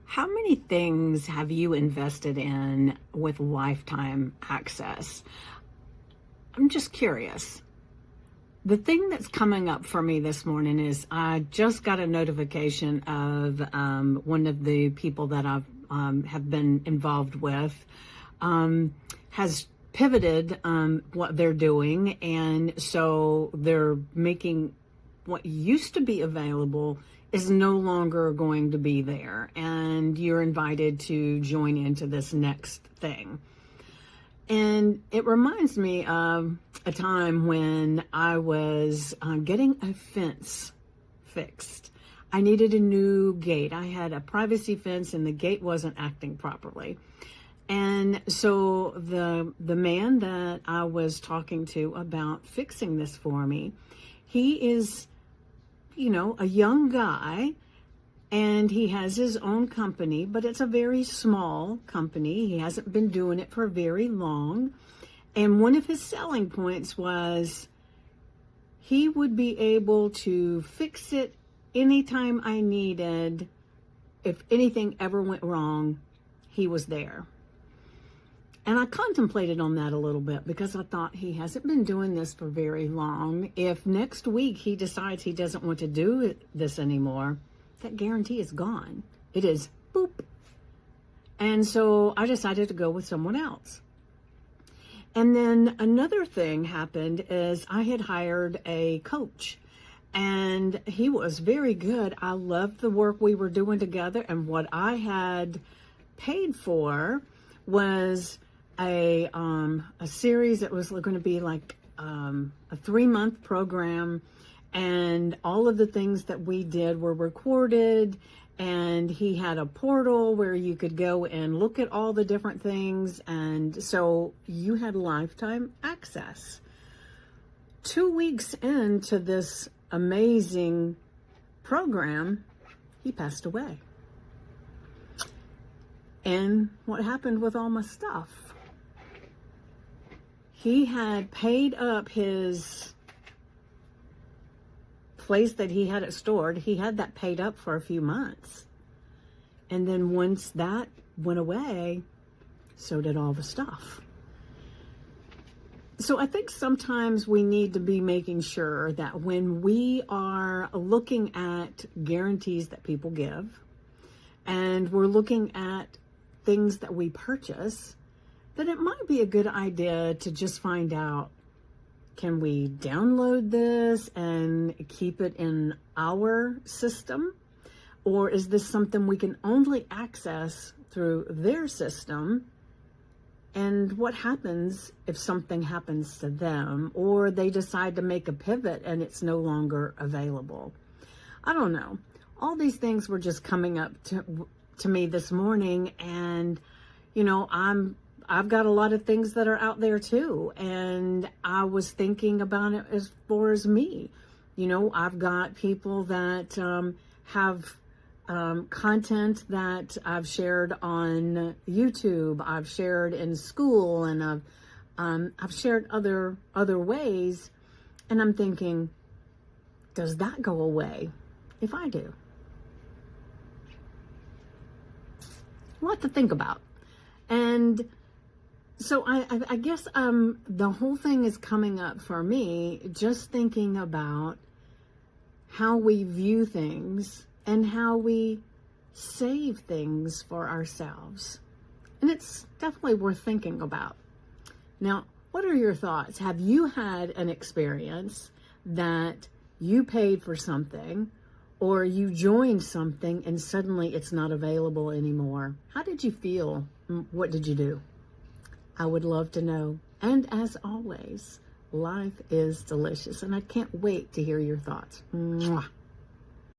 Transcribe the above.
How many things have you invested in with lifetime access? I'm just curious. The thing that's coming up for me this morning is I just got a notification of one of the people that I've have been involved with has pivoted what they're doing, and so they're making what used to be available is no longer going to be there, and you're invited to join into this next thing. And it reminds me of a time when I was getting a fence fixed. I needed a new gate. I had a privacy fence and the gate wasn't acting properly. And so the man that I was talking to about fixing this for me, he is, a young guy, and he has his own company, but it's a very small company. He hasn't been doing it for very long. And one of his selling points was he would be able to fix it anytime I needed. If anything ever went wrong, he was there. And I contemplated on that a little bit because I thought he hasn't been doing this for very long. If next week he decides he doesn't want to do this anymore, that guarantee is gone. It is boop. And so I decided to go with someone else. And then another thing happened is I had hired a coach, and he was very good. I loved the work we were doing together, and what I had paid for was a series that was going to be like a 3-month program, and all of the things that we did were recorded, and he had a portal where you could go and look at all the different things, and so you had lifetime access. 2 weeks into this amazing program, he passed away. And what happened with all my stuff? He had paid up his place that he had it stored. He had that paid up for a few months. And then once that went away, so did all the stuff. So I think sometimes we need to be making sure that when we are looking at guarantees that people give, and we're looking at things that we purchase, that it might be a good idea to just find out, can we download this and keep it in our system? Or is this something we can only access through their system? And what happens if something happens to them, or they decide to make a pivot and it's no longer available? I don't know. All these things were just coming up to me this morning, and I've got a lot of things that are out there too, and I was thinking about it as far as me. I've got people that have content that I've shared on YouTube, I've shared in school, and I've shared other ways, and I'm thinking, does that go away if I do? A lot to think about. And so I guess the whole thing is coming up for me, just thinking about how we view things and how we save things for ourselves. And it's definitely worth thinking about. Now, what are your thoughts? Have you had an experience that you paid for something, or you joined something and suddenly it's not available anymore? How did you feel? What did you do? I would love to know. And as always, life is delicious, and I can't wait to hear your thoughts. Mwah.